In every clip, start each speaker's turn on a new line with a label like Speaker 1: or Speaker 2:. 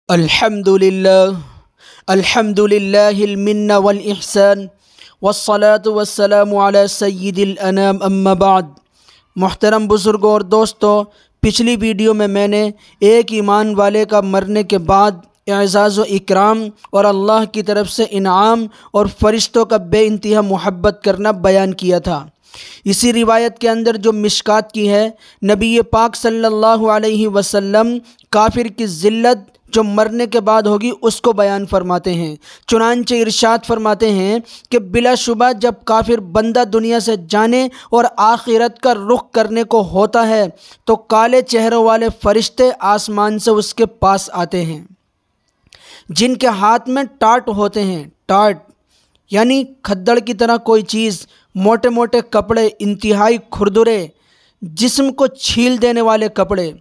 Speaker 1: الحمد للہ المنہ والاحسان والصلاة والسلام علی سید الانام اما بعد۔ محترم بزرگوں اور دوستو، پچھلی ویڈیو میں نے ایک ایمان والے کا مرنے کے بعد اعزاز و اکرام اور اللہ کی طرف سے انعام اور فرشتوں کا بے انتہا محبت کرنا بیان کیا تھا۔ اسی روایت کے اندر جو مشکات کی ہے، نبی پاک صلی اللہ علیہ وسلم کافر کی ذلت جو مرنے کے بعد ہوگی اس کو بیان فرماتے ہیں۔ چنانچہ ارشاد فرماتے ہیں کہ بلا شبہ جب کافر بندہ دنیا سے جانے اور آخرت کا رخ کرنے کو ہوتا ہے تو کالے چہروں والے فرشتے آسمان سے اس کے پاس آتے ہیں، جن کے ہاتھ میں ٹاٹ ہوتے ہیں۔ ٹاٹ یعنی کھدڑ کی طرح کوئی چیز، موٹے موٹے کپڑے، انتہائی کھردرے، جسم کو چھیل دینے والے کپڑے،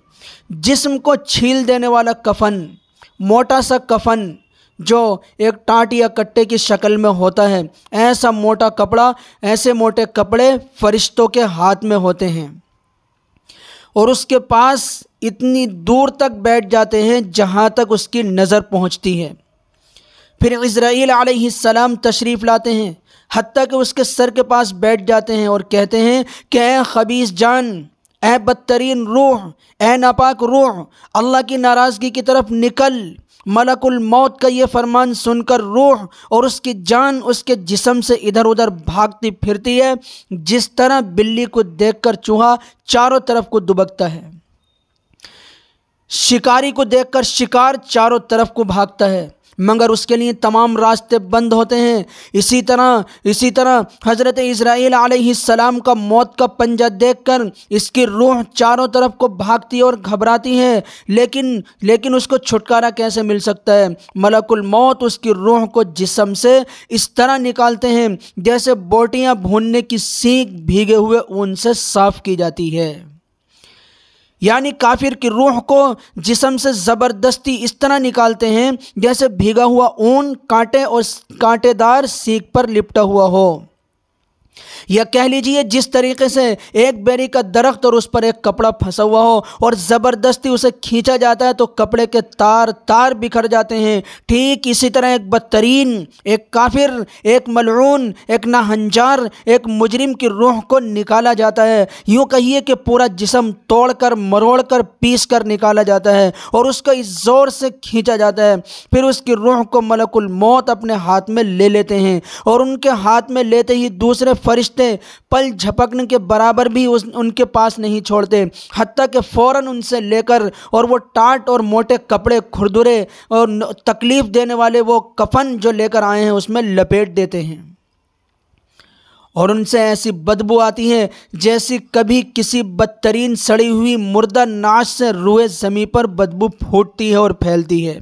Speaker 1: جسم کو چھیل دینے والا کفن، موٹا سا کفن جو ایک ٹاٹ یا کٹے کی شکل میں ہوتا ہے، ایسا موٹا کپڑا، ایسے موٹے کپڑے فرشتوں کے ہاتھ میں ہوتے ہیں، اور اس کے پاس اتنی دور تک بیٹھ جاتے ہیں جہاں تک اس کی نظر پہنچتی ہے۔ پھر عزرائیل علیہ السلام تشریف لاتے ہیں، حتیٰ کہ اس کے سر کے پاس بیٹھ جاتے ہیں اور کہتے ہیں کہ اے خبیث جان، اے بدترین روح، اے ناپاک روح، اللہ کی ناراضگی کی طرف نکل۔ ملک الموت کا یہ فرمان سن کر روح اور اس کی جان اس کے جسم سے ادھر ادھر بھاگتی پھرتی ہے، جس طرح بلی کو دیکھ کر چوہا چاروں طرف کو دبکتا ہے، شکاری کو دیکھ کر شکار چاروں طرف کو بھاگتا ہے، مگر اس کے لیے تمام راستے بند ہوتے ہیں۔ اسی طرح حضرت عزرائیل علیہ السلام کا موت کا پنجہ دیکھ کر اس کی روح چاروں طرف کو بھاگتی اور گھبراتی ہے، لیکن اس کو چھٹکارا کیسے مل سکتا ہے؟ ملک الموت اس کی روح کو جسم سے اس طرح نکالتے ہیں جیسے بوٹیاں بھوننے کی سینک بھیگے ہوئے اون سے صاف کی جاتی ہے۔ یعنی کافر کی روح کو جسم سے زبردستی اس طرح نکالتے ہیں جیسے بھیگا ہوا اون کانٹے اور کانٹے دار سینک پر لپٹا ہوا ہو، یا کہہ لیجئے جس طریقے سے ایک بیری کا درخت اور اس پر ایک کپڑا پھنسا ہوا ہو اور زبردستی اسے کھینچا جاتا ہے تو کپڑے کے تار بکھر جاتے ہیں، ٹھیک اسی طرح ایک بدترین، ایک کافر، ایک ملعون، ایک ناہنجار، ایک مجرم کی روح کو نکالا جاتا ہے۔ یوں کہیے کہ پورا جسم توڑ کر مروڑ کر پیس کر نکالا جاتا ہے اور اس کو اس زور سے کھینچا جاتا ہے۔ پھر اس کی روح کو ملک الموت اپنے ہاتھ میں لے لیتے ہیں، اور ان کے ہاتھ میں لیتے ہی دوسرے فرشتے پل جھپکنے کے برابر بھی ان کے پاس نہیں چھوڑتے، حتیٰ کہ فوراً ان سے لے کر اور وہ ٹاٹ اور موٹے کپڑے، کھردرے اور تکلیف دینے والے وہ کفن جو لے کر آئے ہیں اس میں لپیٹ دیتے ہیں، اور ان سے ایسی بدبو آتی ہے جیسی کبھی کسی بدترین سڑی ہوئی مردہ ناش سے روئے زمین پر بدبو پھوٹتی ہے اور پھیلتی ہے۔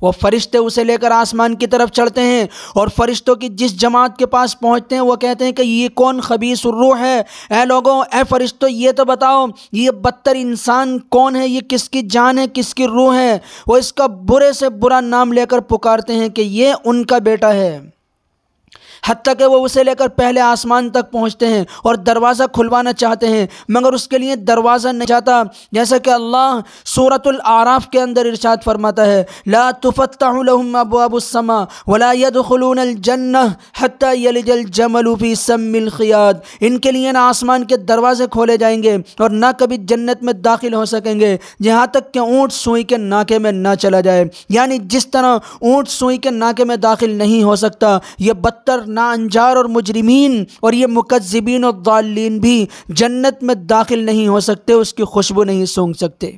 Speaker 1: وہ فرشتے اسے لے کر آسمان کی طرف چڑھتے ہیں، اور فرشتوں کی جس جماعت کے پاس پہنچتے ہیں وہ کہتے ہیں کہ یہ کون خبیث روح ہے؟ اے لوگوں، اے فرشتوں، یہ تو بتاؤ یہ بدتر انسان کون ہے؟ یہ کس کی جان ہے، کس کی روح ہے؟ وہ اس کا برے سے برا نام لے کر پکارتے ہیں کہ یہ ان کا بیٹا ہے، حتیٰ کہ وہ اسے لے کر پہلے آسمان تک پہنچتے ہیں اور دروازہ کھلوانا چاہتے ہیں، مگر اس کے لیے دروازہ نہیں چاہتا، جیسا کہ اللہ سورۃ الاعراف کے اندر ارشاد فرماتا ہے لا تفتح لهم ابواب السماء ولا يدخلون الجنہ حتى يلج الجمل في سم الخیاط۔ ان کے لیے نہ آسمان کے دروازے کھولے جائیں گے اور نہ کبھی جنت میں داخل ہو سکیں گے جہاں تک کہ اونٹ سوئی کے ناکے میں نہ چلا جائے۔ یعنی جس طرح اونٹ سوئی کے ناکے میں داخل نہیں ہو سکتا، یہ بدتر ناانجار اور مجرمین اور یہ مکذبین اور ضالین بھی جنت میں داخل نہیں ہو سکتے، اس کی خوشبو نہیں سونگھ سکتے۔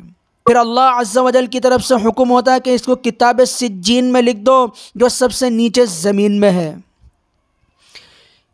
Speaker 1: پھر اللہ عز و جل کی طرف سے حکم ہوتا ہے کہ اس کو کتاب سجین میں لکھ دو، جو سب سے نیچے زمین میں ہے۔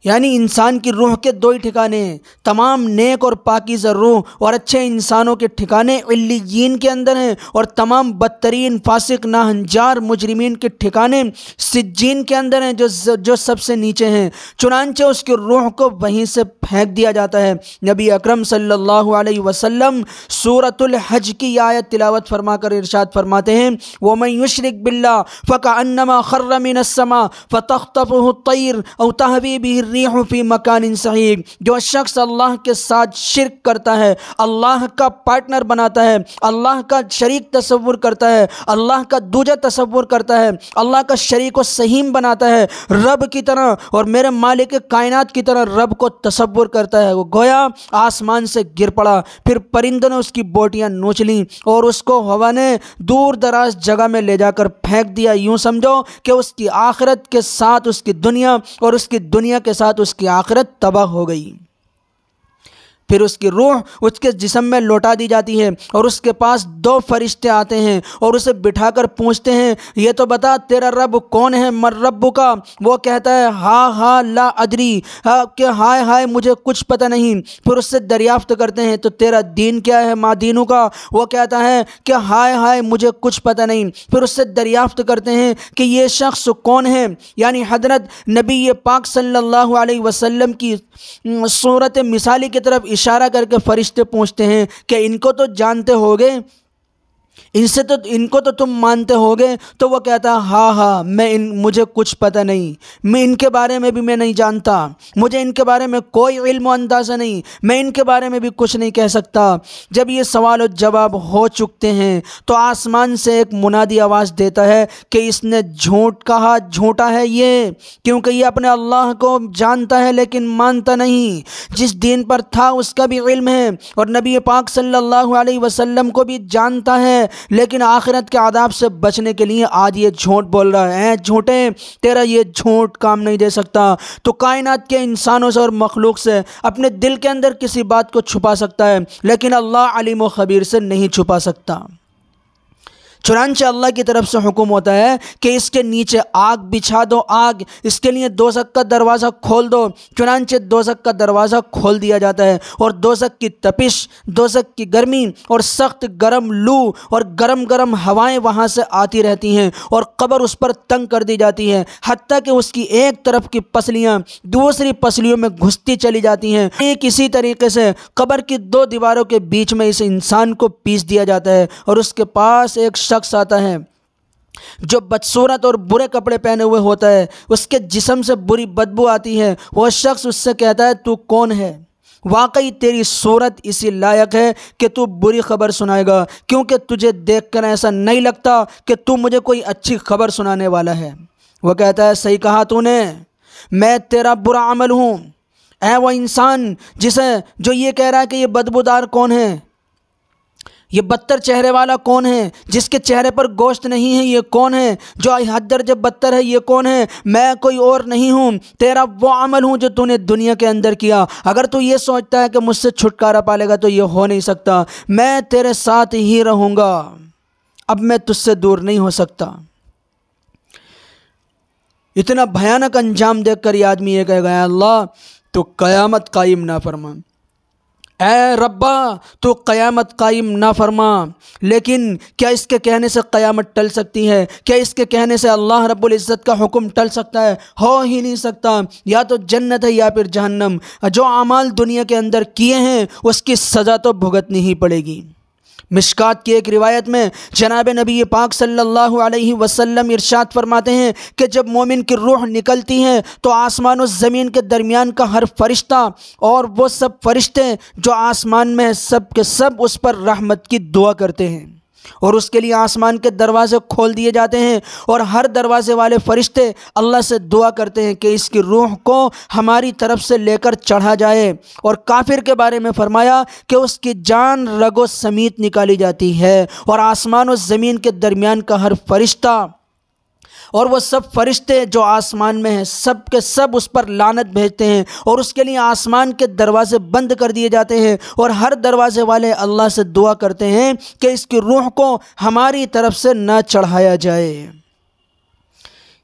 Speaker 1: یعنی انسان کی روح کے دو ہی ٹھکانے ہیں، تمام نیک اور پاکیزہ روح اور اچھے انسانوں کے ٹھکانے علیین کے اندر ہیں، اور تمام بدترین فاسق ناہنجار مجرمین کے ٹھکانے سجین کے اندر ہیں جو سب سے نیچے ہیں۔ چنانچہ اس کی روح کو وہیں سے پھینک دیا جاتا ہے۔ نبی اکرم صلی اللہ علیہ وسلم سورۃ الحج کی آیت تلاوت فرما کر ارشاد فرماتے ہیں وَمَن يُشْرِكْ بِاللَّهِ فَكَأَنَّمَا خَرَّ مِنَ السَّمَاءِ فَتَخْطَفُهُ الطَّيْرُ أَوْ تَهْوِي بِهِ الرِّيحُ الريح في مكان صحيح، جو شخص اللہ کے ساتھ شرک کرتا ہے، اللہ کا پارٹنر بناتا ہے، اللہ کا شریک تصور کرتا ہے، اللہ کا دوجا تصور کرتا ہے، اللہ کا شریک و سہیم بناتا ہے، رب کی طرح اور میرے مالک کائنات کی طرح رب کو تصور کرتا ہے، وہ گویا آسمان سے گر پڑا، پھر پرندوں نے اس کی بوٹیاں نوچ لیں اور اس کو ہوا نے دور دراز جگہ میں لے جا کر پھینک دیا۔ یوں سمجھو کہ اس کی آخرت کے ساتھ اس کی دنیا اور اس کی دنیا کے ساتھ اس کی آخرت تباہ ہو گئی۔ پھر اس کی روح اس کے جسم میں لوٹا دی جاتی ہے اور اس کے پاس دو فرشتے آتے ہیں اور اسے بٹھا کر پوچھتے ہیں، یہ تو بتا تیرا رب کون ہے؟ مر رب کا؟ وہ کہتا ہے ہاں لا ادری، کہ ہائے مجھے کچھ پتہ نہیں۔ پھر اس سے دریافت کرتے ہیں تو تیرا دین کیا ہے؟ ما دینو کا؟ وہ کہتا ہے کہ ہائے مجھے کچھ پتہ نہیں۔ پھر اس سے دریافت کرتے ہیں کہ یہ شخص کون ہے، یعنی حضرت نبی پاک صلی اللہ علیہ وسلم کی صورت مثالی کی طرف اشارہ کر کے فرشتے پوچھتے ہیں کہ ان کو تو جانتے ہوگے، ان کو تو تم مانتے ہوگے؟ تو وہ کہتا ہاں مجھے کچھ پتہ نہیں، میں ان کے بارے میں بھی میں نہیں جانتا، مجھے ان کے بارے میں کوئی علم و اندازہ نہیں، میں ان کے بارے میں بھی کچھ نہیں کہہ سکتا۔ جب یہ سوال و جواب ہو چکتے ہیں تو آسمان سے ایک منادی آواز دیتا ہے کہ اس نے جھوٹ کہا، جھوٹا ہے یہ، کیونکہ یہ اپنے اللہ کو جانتا ہے لیکن مانتا نہیں، جس دین پر تھا اس کا بھی علم ہے اور نبی پاک صلی اللہ علیہ وسلم کو بھی جانتا ہے، لیکن آخرت کے عذاب سے بچنے کے لیے آج یہ جھوٹ بول رہا ہے۔ جھوٹے، تیرا یہ جھوٹ کام نہیں دے سکتا۔ تو کائنات کے انسانوں سے اور مخلوق سے اپنے دل کے اندر کسی بات کو چھپا سکتا ہے لیکن اللہ علیم و خبیر سے نہیں چھپا سکتا۔ چنانچہ اللہ کی طرف سے حکم ہوتا ہے کہ اس کے نیچے آگ بچھا دو، آگ، اس کے لیے دوزخ کا دروازہ کھول دو۔ چنانچہ دوزخ کا دروازہ کھول دیا جاتا ہے اور دوزخ کی تپش، دوزخ کی گرمی اور سخت گرم لو اور گرم گرم ہوائیں وہاں سے آتی رہتی ہیں اور قبر اس پر تنگ کر دی جاتی ہے، حتیٰ کہ اس کی ایک طرف کی پسلیاں دوسری پسلیوں میں گھستی چلی جاتی ہیں۔ ایک اسی طریقے سے قبر کی دو دیواروں کے بیچ میں اس انسان کو پیس دیا جاتا ہے اور اس کے پاس ایک شخص آتا ہے جو بدصورت اور برے کپڑے پہنے ہوئے ہوتا ہے، اس کے جسم سے بری بدبو آتی ہے۔ وہ شخص اس سے کہتا ہے تو کون ہے؟ واقعی تیری صورت اسی لائق ہے کہ تو بری خبر سنائے گا، کیونکہ تجھے دیکھ کر ایسا نہیں لگتا کہ تو مجھے کوئی اچھی خبر سنانے والا ہے۔ وہ کہتا ہے صحیح کہا تو نے، میں تیرا برا عمل ہوں۔ اے وہ انسان جو یہ کہہ رہا ہے کہ یہ بدبودار کون ہے، یہ بدتر چہرے والا کون ہے، جس کے چہرے پر گوشت نہیں ہے یہ کون ہے، جو حد درجے بدتر ہے یہ کون ہے؟ میں کوئی اور نہیں ہوں، تیرا وہ عمل ہوں جو تو نے دنیا کے اندر کیا۔ اگر تو یہ سوچتا ہے کہ مجھ سے چھٹکارا پالے گا تو یہ ہو نہیں سکتا، میں تیرے ساتھ ہی رہوں گا، اب میں تجھ سے دور نہیں ہو سکتا۔ اتنا بھیانک انجام دیکھ کر یہ آدمی یہ کہے گا اللہ تو قیامت قائم نہ فرما، اے ربا تو قیامت قائم نہ فرما۔ لیکن کیا اس کے کہنے سے قیامت ٹل سکتی ہے؟ کیا اس کے کہنے سے اللہ رب العزت کا حکم ٹل سکتا ہے؟ ہو ہی نہیں سکتا۔ یا تو جنت ہے یا پھر جہنم، جو اعمال دنیا کے اندر کیے ہیں اس کی سزا تو بھگتنی ہی پڑے گی۔ مشکات کی ایک روایت میں جناب نبی پاک صلی اللہ علیہ وسلم ارشاد فرماتے ہیں کہ جب مومن کی روح نکلتی ہے تو آسمان و زمین کے درمیان کا ہر فرشتہ اور وہ سب فرشتے جو آسمان میں ہیں سب کے سب اس پر رحمت کی دعا کرتے ہیں اور اس کے لیے آسمان کے دروازے کھول دیے جاتے ہیں اور ہر دروازے والے فرشتے اللہ سے دعا کرتے ہیں کہ اس کی روح کو ہماری طرف سے لے کر چڑھا جائے۔ اور کافر کے بارے میں فرمایا کہ اس کی جان رگ و سمیت نکالی جاتی ہے اور آسمان و زمین کے درمیان کا ہر فرشتہ اور وہ سب فرشتے جو آسمان میں ہیں سب کے سب اس پر لعنت بھیجتے ہیں اور اس کے لیے آسمان کے دروازے بند کر دیے جاتے ہیں اور ہر دروازے والے اللہ سے دعا کرتے ہیں کہ اس کی روح کو ہماری طرف سے نہ چڑھایا جائے۔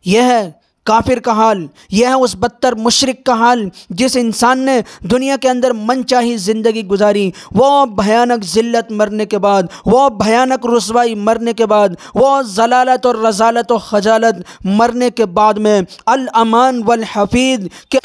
Speaker 1: یہ ہے کافر کا حال، یہ ہے اس بدتر مشرک کا حال جس انسان نے دنیا کے اندر من چاہی زندگی گزاری، وہ بھیانک ذلت مرنے کے بعد، وہ بھیانک رسوائی مرنے کے بعد، وہ ضلالت اور رذالت و خجالت مرنے کے بعد میں الامان والحفیظ کہ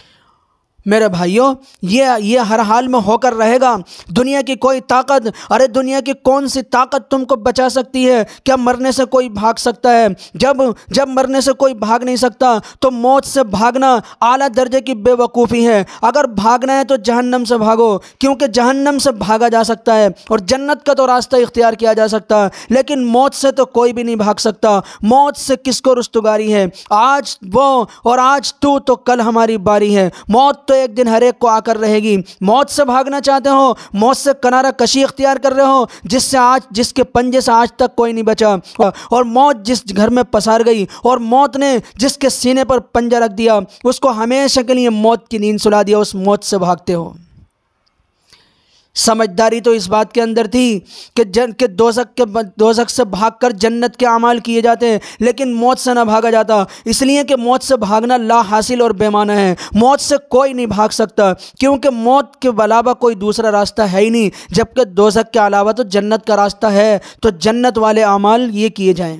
Speaker 1: میرے بھائیوں یہ ہر حال میں ہو کر رہے گا۔ دنیا کی کوئی طاقت، ارے دنیا کی کون سی طاقت تم کو بچا سکتی ہے؟ کیا مرنے سے کوئی بھاگ سکتا ہے؟ جب مرنے سے کوئی بھاگ نہیں سکتا تو موت سے بھاگنا اعلیٰ درجے کی بے وقوفی ہے۔ اگر بھاگنا ہے تو جہنم سے بھاگو، کیونکہ جہنم سے بھاگا جا سکتا ہے اور جنت کا تو راستہ اختیار کیا جا سکتا ہے، لیکن موت سے تو کوئی بھی نہیں بھاگ سکتا۔ موت سے کس کو رستگاری ہے؟ آج وہ اور آج تو کل ہماری باری ہے۔ موت تو ایک دن ہر ایک کو آ کر رہے گی۔ موت سے بھاگنا چاہتے ہو، موت سے کنارہ کشی اختیار کر رہے ہو، جس کے پنجے سے آج تک کوئی نہیں بچا، اور موت جس گھر میں پسار گئی اور موت نے جس کے سینے پر پنجہ رکھ دیا، اس کو ہمیشہ کے لیے موت کی نیند سلا دیا، اس موت سے بھاگتے ہو۔ سمجھداری تو اس بات کے اندر تھی کہ دوزخ سے بھاگ کر جنت کے اعمال کیے جاتے ہیں، لیکن موت سے نہ بھاگا جاتا، اس لیے کہ موت سے بھاگنا لا حاصل اور بے معنی ہے۔ موت سے کوئی نہیں بھاگ سکتا، کیونکہ موت کے علاوہ کوئی دوسرا راستہ ہے ہی نہیں، جبکہ دوزخ کے علاوہ تو جنت کا راستہ ہے، تو جنت والے اعمال یہ کیے جائیں۔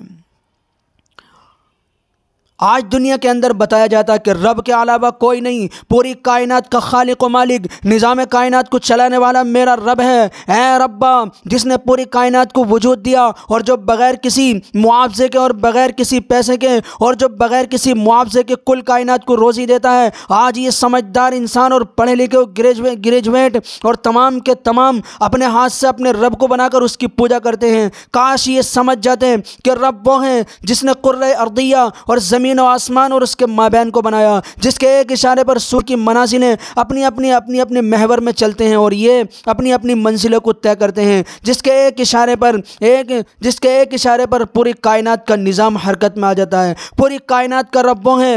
Speaker 1: آج دنیا کے اندر بتایا جاتا ہے کہ رب کے علاوہ کوئی نہیں، پوری کائنات کا خالق و مالک، نظام کائنات کو چلانے والا میرا رب ہے۔ اے ربا، جس نے پوری کائنات کو وجود دیا اور جو بغیر کسی معاوضے کے اور بغیر کسی پیسے کے اور جو بغیر کسی معاوضے کے کل کائنات کو روزی دیتا ہے۔ آج یہ سمجھدار انسان اور پڑھے لکھے گریجویٹ اور تمام کے تمام اپنے ہاتھ سے اپنے رب کو بنا کر اس کی پوجا کرتے ہیں۔ کاش یہ سمجھ جاتے کہ رب وہ ہیں جس نے قرۂ ارضیہ اور زمین و آسمان اور اس کے مابین کو بنایا، جس کے ایک اشارے پر سورج کی منازلیں اپنی محور میں چلتے ہیں اور یہ اپنی منزلوں کو طے کرتے ہیں، جس کے ایک اشارے پر پوری کائنات کا نظام حرکت میں آ جاتا ہے۔ پوری کائنات کا رب وہ ہے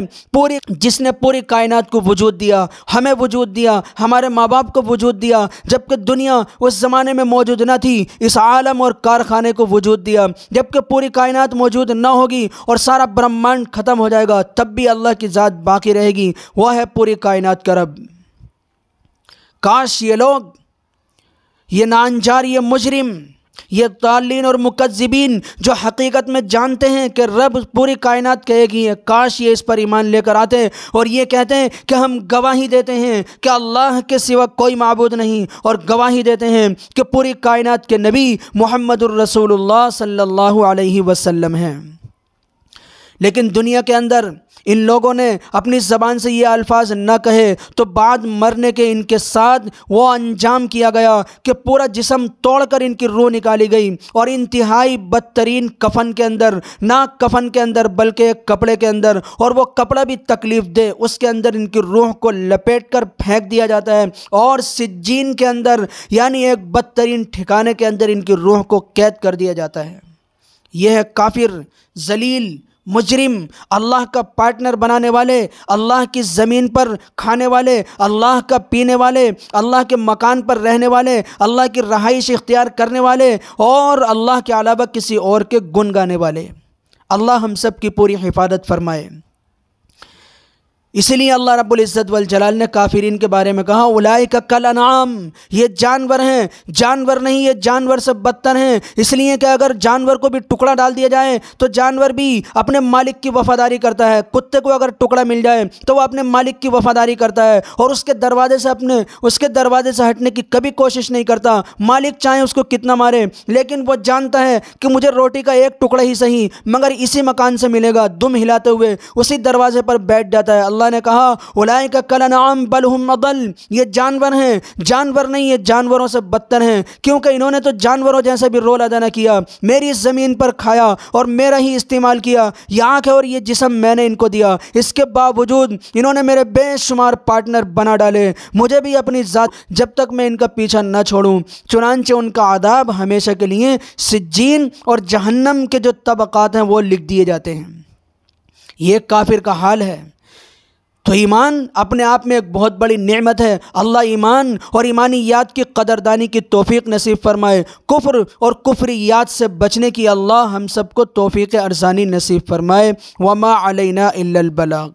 Speaker 1: جس نے پوری کائنات کو وجود دیا، ہمیں وجود دیا، ہمارے ماں باپ کو وجود دیا، جبکہ دنیا اس زمانے میں موجود نہ تھی، اس عالم اور کارخانے کو وجود دیا۔ جبکہ پوری کائنات موجود نہ ہوگی اور سارا برہمانڈ ختم ہو جائے گا، تب بھی اللہ کی ذات باقی رہے گی، وہ ہے پوری کائنات کا رب۔ کاش یہ لوگ، یہ نانجار، یہ مجرم، یہ ضالین اور مکذبین جو حقیقت میں جانتے ہیں کہ رب پوری کائنات کا ایک ہی ہے، کاش یہ اس پر ایمان لے کر آتے اور یہ کہتے ہیں کہ ہم گواہی دیتے ہیں کہ اللہ کے سوا کوئی معبود نہیں، اور گواہی دیتے ہیں کہ پوری کائنات کے نبی محمد الرسول اللہ صلی اللہ علیہ وسلم ہیں۔ لیکن دنیا کے اندر ان لوگوں نے اپنی زبان سے یہ الفاظ نہ کہے تو بعد مرنے کے ان کے ساتھ وہ انجام کیا گیا کہ پورا جسم توڑ کر ان کی روح نکالی گئی، اور انتہائی بدترین کفن کے اندر، نہ کفن کے اندر بلکہ ایک کپڑے کے اندر، اور وہ کپڑا بھی تکلیف دے، اس کے اندر ان کی روح کو لپیٹ کر پھینک دیا جاتا ہے، اور سجین کے اندر یعنی ایک بدترین ٹھکانے کے اندر ان کی روح کو قید کر دیا جاتا ہے۔ یہ ہے کافر، ذلیل، مجرم، اللہ کا پارٹنر بنانے والے، اللہ کی زمین پر کھانے والے، اللہ کا پینے والے، اللہ کے مکان پر رہنے والے، اللہ کی رہائش اختیار کرنے والے، اور اللہ کے علاوہ کسی اور کے گن گانے والے۔ اللہ ہم سب کی پوری حفاظت فرمائے۔ اسی لیے اللہ رب العزت والجلال نے کافرین کے بارے میں کہا اولئک کالانعام، یہ جانور ہیں، جانور نہیں، یہ جانور سے بدتر ہیں، اس لیے کہ اگر جانور کو بھی ٹکڑا ڈال دیا جائے تو جانور بھی اپنے مالک کی وفاداری کرتا ہے۔ کتے کو اگر ٹکڑا مل جائے تو وہ اپنے مالک کی وفاداری کرتا ہے اور اس کے دروازے سے ہٹنے کی کبھی کوشش نہیں کرتا، مالک چاہے اس کو کتنا مارے، لیکن وہ جانتا ہے کہ مجھے روٹی کا ایک ٹکڑا ہی صحیح مگر اسی مکان سے ملے گا، دم ہلاتے ہوئے اسی دروازے پر بیٹھ جاتا ہے۔ اللہ نے کہا اولئک کالانعام بل هم اضل، یہ جانور ہیں، جانور نہیں، یہ جانوروں سے بدتر ہیں، کیونکہ انہوں نے تو جانوروں جیسے بھی رول ادا نہ کیا، میری زمین پر کھایا اور میرا ہی استعمال کیا، یہ آنکھ ہے اور یہ جسم میں نے ان کو دیا، اس کے باوجود انہوں نے میرے بے شمار پارٹنر بنا ڈالے، مجھے بھی اپنی ذات جب تک میں ان کا پیچھا نہ چھوڑوں، چنانچہ ان کا عذاب ہمیشہ کے لیے سجین اور جہنم کے جو طبقات ہیں وہ لکھ دیے جاتے ہیں۔ یہ کافر کا حال ہے۔ تو ایمان اپنے آپ میں ایک بہت بڑی نعمت ہے، اللہ ایمان اور ایمانیات کی قدردانی کی توفیق نصیب فرمائے، کفر اور کفریات سے بچنے کی اللہ ہم سب کو توفیق ارزانی نصیب فرمائے۔ وما علینا الا البلاغ۔